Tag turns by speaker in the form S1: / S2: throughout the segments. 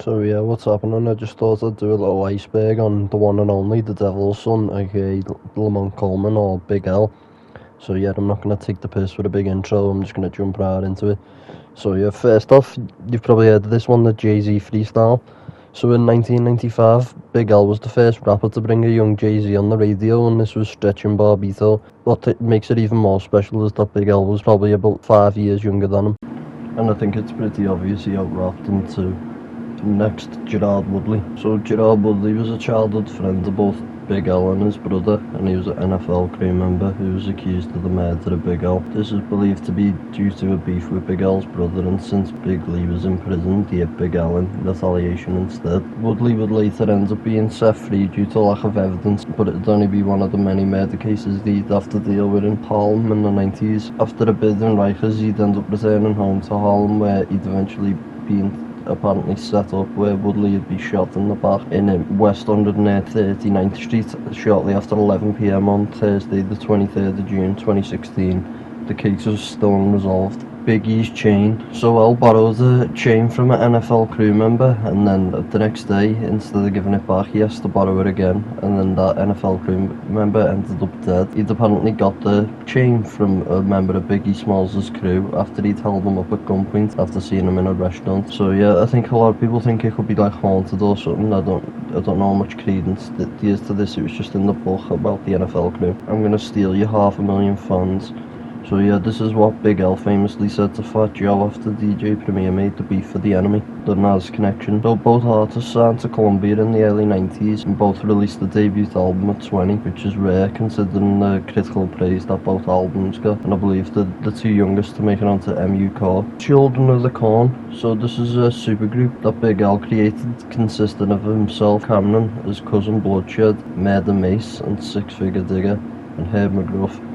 S1: So yeah, what's happening? I just thought I'd do a little iceberg on the one and only, the Devil's Son, aka Lamont Coleman or Big L. So yeah, I'm not gonna take the piss with a big intro. I'm just gonna jump right into it. So yeah, first off, you've probably heard of this one, the Jay-Z freestyle. So in 1995, Big L was the first rapper to bring a young Jay-Z on the radio, and this was Stretchin' Barbito. What makes it even more special is that Big L was probably about 5 years younger than him, and I think it's pretty obvious he out-rapped him too. Next, Gerard Woodley. So Gerard Woodley was a childhood friend of both Big L and his brother, and he was an NFL crew member who was accused of the murder of Big L. This is believed to be due to a beef with Big L's brother, and since Big Lee was imprisoned, he hit Big L in retaliation instead. Woodley would later end up being set free due to lack of evidence, but it'd only be one of the many murder cases he'd have to deal with in Harlem in the 90s. After a bid in Rikers, he'd end up returning home to Harlem, where he'd eventually been apparently set up, where Woodley would be shot in the back in West 139th Street shortly after 11 p.m. on Thursday the 23rd of June 2016. The case was still unresolved. Biggie's chain. So L borrowed a chain from an NFL crew member, and then the next day, instead of giving it back, he has to borrow it again, and then that NFL crew member ended up dead. He'd apparently got the chain from a member of Biggie Smalls' crew after he'd held him up at gunpoint after seeing him in a restaurant. So yeah, I think a lot of people think it could be like haunted or something. I don't know how much credence there is to this. It was just in the book about the NFL crew. I'm gonna steal your 500,000 fans. So yeah, this is what Big L famously said to Fat Joe after DJ Premier made the beef for the enemy, the Nas connection. Though both artists signed to Columbia in the early 90s, and both released the debut album at 20, which is rare considering the critical praise that both albums got, and I believe the two youngest to make it onto MU Core. Children of the Corn. So this is a supergroup that Big L created, consisting of himself, Cameron, his cousin Bloodshed, Murder Mace, and Six Figure Digger, and Herb McGruff,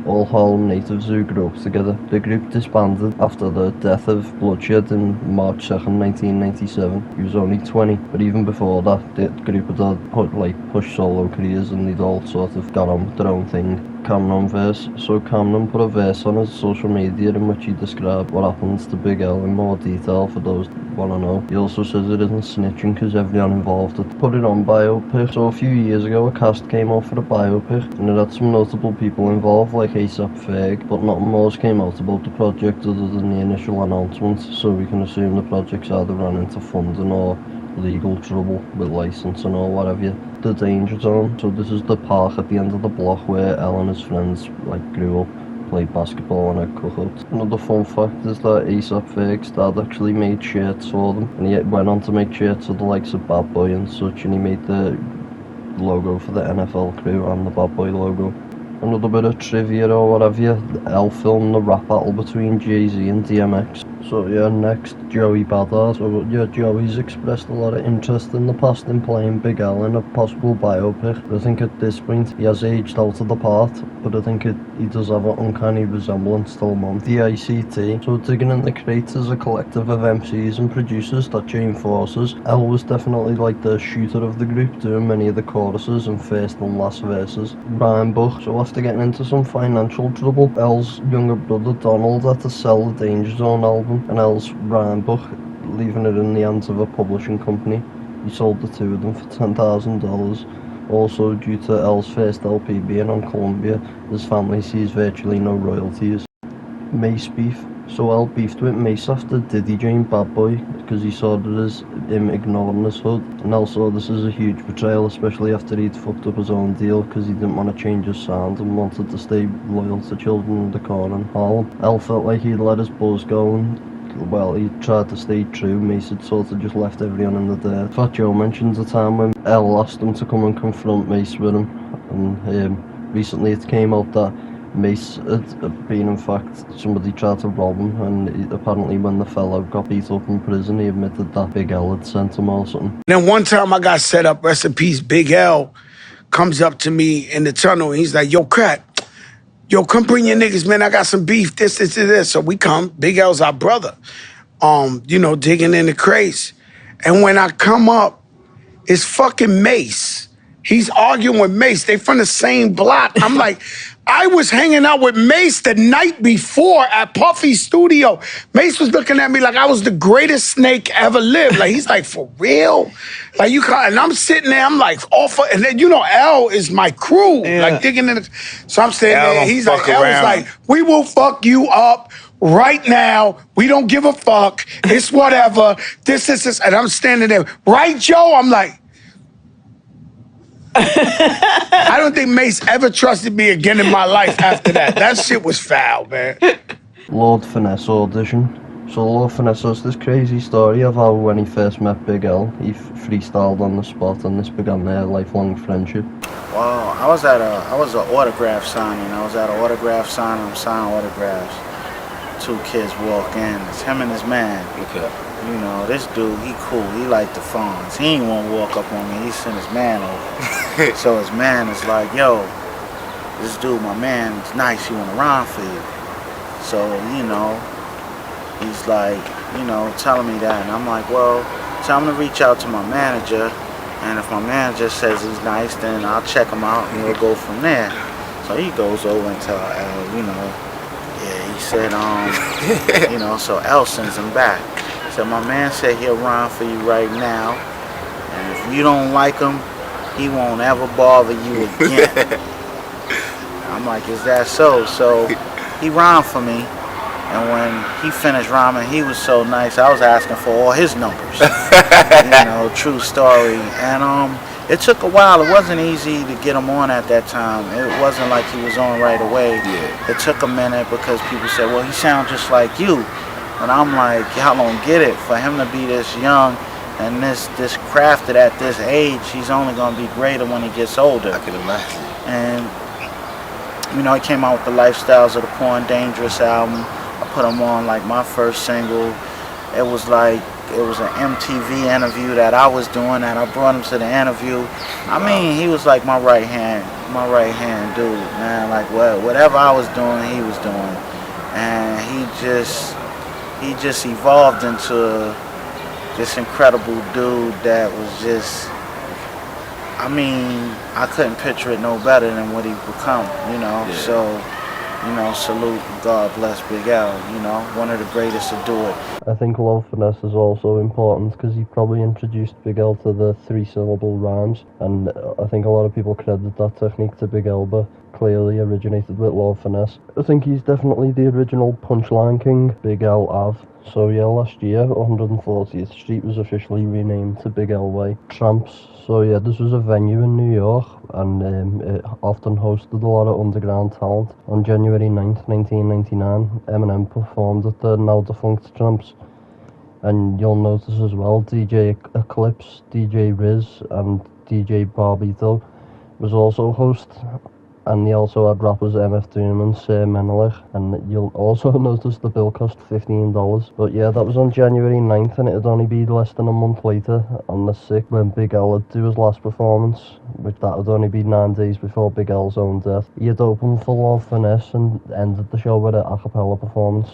S1: all Harlem natives who grew up together. The group disbanded after the death of Bloodshed in March 2nd, 1997. He was only 20, but even before that, the group had pushed solo careers, and they'd all sort of got on with their own thing. Cameron verse. So Cameron put a verse on his social media in which he described what happens to Big L in more detail for those who want to know. He also says it isn't snitching because everyone involved had put it on biopic. So a few years ago a cast came out for a biopic, and it had some notable people involved like A$AP Ferg, but nothing more came out about the project other than the initial announcement, so we can assume the project's either ran into funding or legal trouble with licensing or whatever. The Danger Zone. So this is the park at the end of the block where L and his friends grew up, played basketball and had cookouts. Another fun fact is that A$AP Ferg's dad actually made shirts for them, and he went on to make shirts for the likes of Bad Boy and such, and he made the logo for the NFL crew and the Bad Boy logo. Another bit of trivia or whatever, L filmed the rap battle between Jay-Z and DMX. So yeah, next, Joey Badass. So yeah, Joey's expressed a lot of interest in the past in playing Big L in a possible biopic. But I think at this point, he has aged out of the part, but I think he does have an uncanny resemblance to Lamont. D.I.C.T. So digging in the crates is a collective of MCs and producers that join forces. L was definitely like the shooter of the group, doing many of the choruses and first and last verses. Brian Buck. So after getting into some financial trouble, L's younger brother Donald had to sell the Danger Zone album, and L's Brian Buck, leaving it in the hands of a publishing company. He sold the two of them for $10,000. Also, due to L's first LP being on Columbia, his family sees virtually no royalties. Mace beef. So L beefed with Mace after Diddy joined Bad Boy because he saw it as him ignoring his hood, and L saw this as a huge betrayal, especially after he'd fucked up his own deal because he didn't want to change his sound and wanted to stay loyal to Children of the Corn and Harlem. L felt like he'd let his buzz go, and well, he tried to stay true. Mace had sort of just left everyone in the dirt. Fat Joe mentions a time when L asked him to come and confront Mace with him, and recently it came out that Mace had been, in fact, somebody tried to rob him, and apparently when the fellow got beat up in prison, he admitted that Big L had sent him or something.
S2: Then one time I got set up, rest in peace, Big L comes up to me in the tunnel, and he's like, yo, Crack, yo, come bring your niggas, man, I got some beef, this. So we come, Big L's our brother, digging in the crates. And when I come up, it's fucking Mace. He's arguing with Mace. They from the same block. I'm like, I was hanging out with Mace the night before at Puffy's studio. Mace was looking at me like I was the greatest snake ever lived. Like, he's like, for real? Like, you can't, and I'm sitting there, I'm like, and then, you know, L is my crew, like digging in the, so I'm sitting there, he's like, L is like, we will fuck you up right now. We don't give a fuck. It's whatever. This. And I'm standing there, right, Joe? I'm like, I don't think Mace ever trusted me again in my life after that. That shit was foul, man.
S1: Lord Finesse audition. So Lord Finesse has this crazy story of how when he first met Big L, he freestyled on the spot, and this began their lifelong friendship.
S3: Well, I was an autograph signing. I was at an autograph signing. I'm signing autographs. Two kids walk in. It's him and his man.
S4: Okay.
S3: You know, this dude, he cool. He like the phones. He ain't want to walk up on me. He sent his man over. So his man is like, yo, this dude, my man, is nice. He want to rhyme for you. So, you know, he's like, you know, telling me that. And I'm like, well, tell him to reach out to my manager. And if my manager says he's nice, then I'll check him out and we'll go from there. So he goes over and tells L, you know, yeah, he said, you know, so L sends him back. So my man said he'll rhyme for you right now, and if you don't like him, he won't ever bother you again. I'm like, is that so? So he rhymed for me, and when he finished rhyming, he was so nice, I was asking for all his numbers. You know, true story. And it took a while. It wasn't easy to get him on at that time. It wasn't like he was on right away.
S4: Yeah.
S3: It took a minute because people said, well, he sounds just like you. And I'm like, y'all don't get it. For him to be this young and this crafted at this age, he's only gonna be greater when he gets older.
S4: I can imagine.
S3: And you know, he came out with the Lifestyles of the Poor and Dangerous album. I put him on like my first single. It was an MTV interview that I was doing, and I brought him to the interview. I mean, he was like my right hand dude, man. Like whatever I was doing, he was doing, and he just evolved into this incredible dude that was just, I mean, I couldn't picture it no better than what he become, you know.
S4: Yeah.
S3: So, you know, salute, God bless Big L, you know, one of the greatest to do it.
S1: I think Lord Finesse is also important because he probably introduced Big L to the 3-syllable rhymes, and I think a lot of people credit that technique to Big L, but clearly originated with Lord Finesse. I think he's definitely the original punchline king, Big L Ave. So yeah, last year, 140th Street was officially renamed to Big L Way. Tramps. So yeah, this was a venue in New York, and it often hosted a lot of underground talent. On January 9th, 1999, Eminem performed at the now defunct Tramps. And you'll notice as well, DJ Eclipse, DJ Riz, and DJ Barbito was also host. And they also had rappers MF Doom and Sir Menelik, and you'll also notice the bill cost $15. But yeah, that was on January 9th, and it'd only be less than a month later, on the 6th, when Big L would do his last performance, which that would only be 9 days before Big L's own death. He had opened for Lord Finesse and ended the show with an a cappella performance.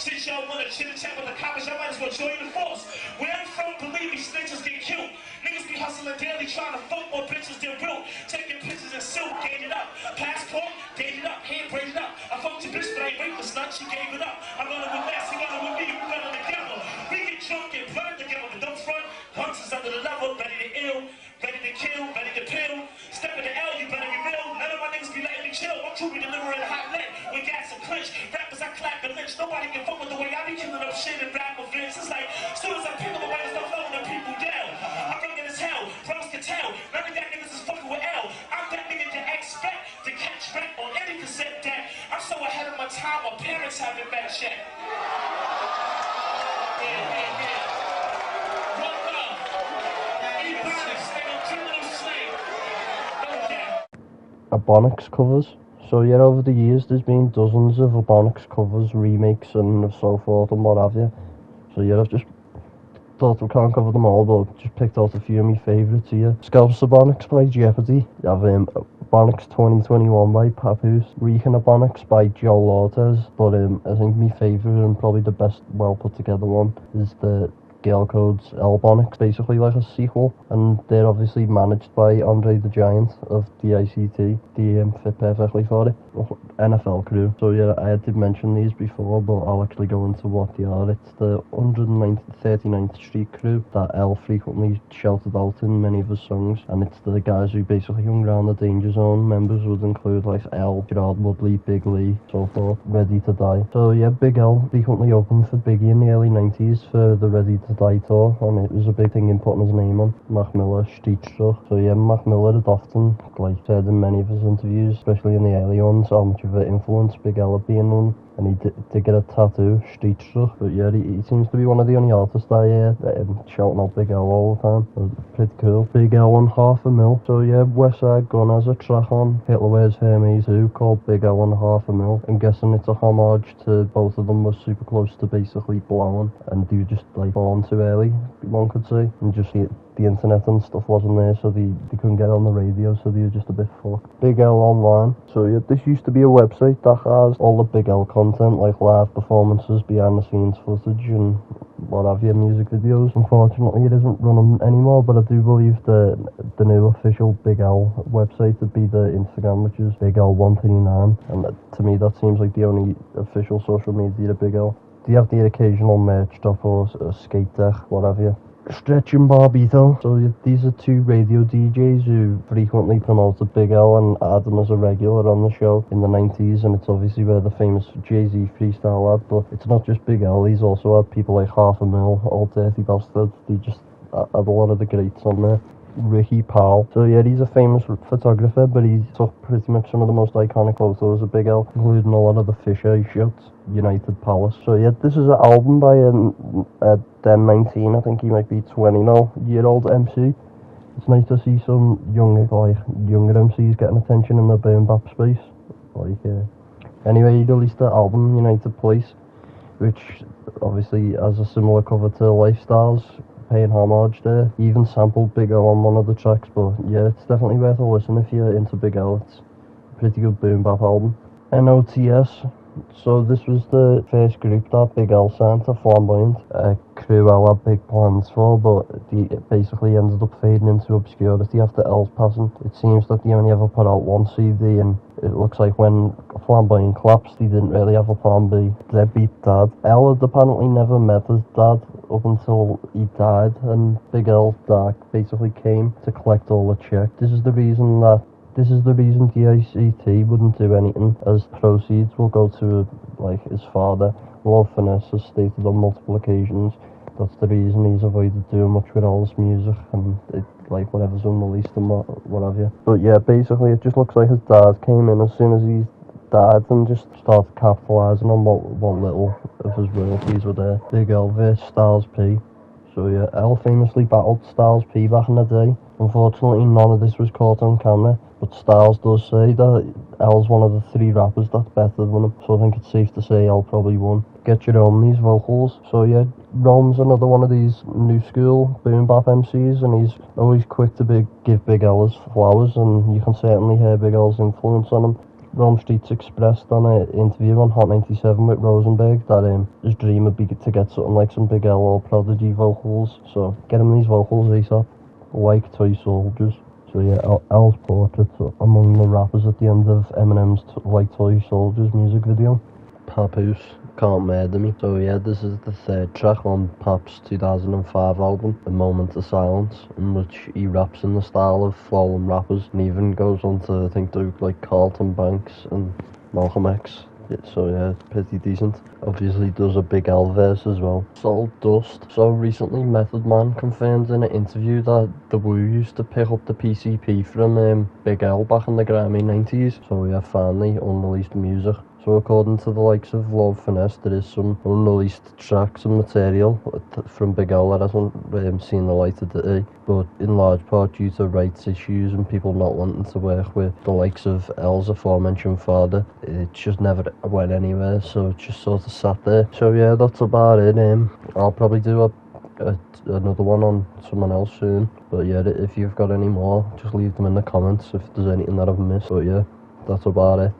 S5: Since y'all wanna chit chat with the coppers, y'all might as well join the force. Where I'm from, believe me, snitches get killed. Niggas be hustling daily, trying to fuck more bitches than real. Taking pictures in silk, gave it up. Passport, gave it up. Hand braided up. I fucked your bitch, but I ain't raped the slut, she gave it up. I'm running with Mass, he running with me, we running together. We get drunk and blood together, but don't front. Punks is under the level, ready to ill, ready to kill, ready to pill. Step in the L, you better be real. None of my niggas be letting me chill. My crew be delivering hot lead with gas and clinch. Rappers, I clap and lynch. Nobody can fuck with the way I be killing up shit and rap events. It's like, as soon as I pick up a way, I start flowing the people down. I'm rugged as hell, bros can tell. None of that niggas is fucking with L. I'm that nigga to expect to catch rap on any cassette deck. I'm so ahead of my time, my parents haven't met yet.
S1: Ebonics covers. So yeah, over the years there's been dozens of Ebonics covers, remakes and so forth and what have you. So yeah, I've just thought we can't cover them all, but just picked out a few of my favourites here. Scalps Ebonics by Jeopardy. You have Ebonics 2021 by Papoose. Reeking Ebonics by Joe Lortez. But I think my favourite and probably the best well put together one is the Girl Code's Ebonics, basically like a sequel, and they're obviously managed by Andre the Giant of D.I.C.T. They fit perfectly for it. NFL crew. So yeah, I did mention these before, but I'll actually go into what they are. It's the 139th Street crew that L frequently shouted out in many of his songs, and it's the guys who basically hung around the Danger Zone. Members would include like L, Gerard Woodley, Big Lee, so forth, Ready to Die. So yeah, Big L frequently opened for Biggie in the early 90s for the Ready to Die tour, and it was a big thing in putting his name on. Mac Miller, Street Struck. So yeah, Mac Miller had often said in many of his interviews, especially in the early ones, how much of an influence Big L had been on, and he did get a tattoo, Street Struck. But yeah, he seems to be one of the only artists I hear shouting out Big L all the time. So pretty cool. Big L on $500,000. So yeah, Westside Gun has a track on Hitler Wears Hermes Who called Big L on $500,000. I'm guessing it's a homage to both of them were super close to basically blowing, and they were just like born too early, one could say, and just the internet and stuff wasn't there, so they couldn't get on the radio, so they were just a bit fucked. Big L Online. So yeah, this used to be a website that has all the Big L content, like live performances, behind the scenes footage and what have you, music videos. Unfortunately it isn't running anymore, but I do believe the new official Big L website would be the Instagram, which is Big L139, and to me that seems like the only official social media of Big L. Do you have the occasional merch drop or a skate deck, what have you? Stretch and Barbito. So these are two radio DJs who frequently promoted Big L and had him as a regular on the show in the 90s, and it's obviously where the famous Jay-Z freestyle had, but it's not just Big L, he's also had people like $500,000, Old Dirty Bastard. They just had a lot of the greats on there. Ricky Powell. So yeah, he's a famous photographer, but he took pretty much some of the most iconic photos of Big L, including a lot of the fisheye shots, United Palace. So yeah, this is an album by a then 19, I think he might be 20 now, year-old MC. It's nice to see some younger MCs getting attention in the boom bap space. Anyway, he released the album United Place, which obviously has a similar cover to Lifestyles, paying homage there. He even sampled Big L on one of the tracks, but yeah, it's definitely worth a listen if you're into Big L. It's a pretty good boom bap album. NOTS. So this was the first group that Big L signed to Flamboyant, a crew L had big plans for, but they basically ended up fading into obscurity after L's passing. It seems that they only ever put out one CD, and it looks like when Flamboyant collapsed, they didn't really have a plan B. Deadbeat dad. L had apparently never met his dad up until he died, and Big L's dad basically came to collect all the checks. This is the reason D.I.C.T wouldn't do anything, as proceeds will go to his father. Lord Finesse has stated on multiple occasions that's the reason he's avoided doing much with all this music and whatever's unreleased and what have you. But yeah, basically it just looks like his dad came in as soon as he died and just started capitalising on what little of his royalties were there. Big L vs Styles P. So yeah, L famously battled Styles P back in the day. Unfortunately, none of this was caught on camera, but Styles does say that L's one of the three rappers that's better than him, so I think it's safe to say L probably won. Get your own these vocals. So yeah, Rom's another one of these new school boom bap MCs, and he's always quick to give Big L his flowers, and you can certainly hear Big L's influence on him. Rome Street's expressed on an interview on Hot 97 with Rosenberg that his dream would be to get something like some Big L or Prodigy vocals, so get him these vocals ASAP, like Toy Soldiers. So yeah, L's portrait among the rappers at the end of Eminem's Like Toy Soldiers music video. Papoose, Can't Murder Me. So yeah, this is the third track on Pap's 2005 album, A Moment of Silence, in which he raps in the style of flowing rappers, and even goes on to, I think, do Carlton Banks and Malcolm X. So yeah, it's pretty decent. Obviously does a Big L verse as well. Soul Dust. So recently Method Man confirmed in an interview that the Wu used to pick up the PCP from Big L back in the grimy 90s. So yeah, finally unreleased music. So according to the likes of Love Finesse, there is some unreleased tracks and material from Big L that hasn't seen the light of day, but in large part due to rights issues and people not wanting to work with the likes of L's aforementioned father, it just never went anywhere, so it just sort of sat there. So yeah, that's about it. I'll probably do another one on someone else soon, but yeah, if you've got any more, just leave them in the comments if there's anything that I've missed. But yeah, that's about it.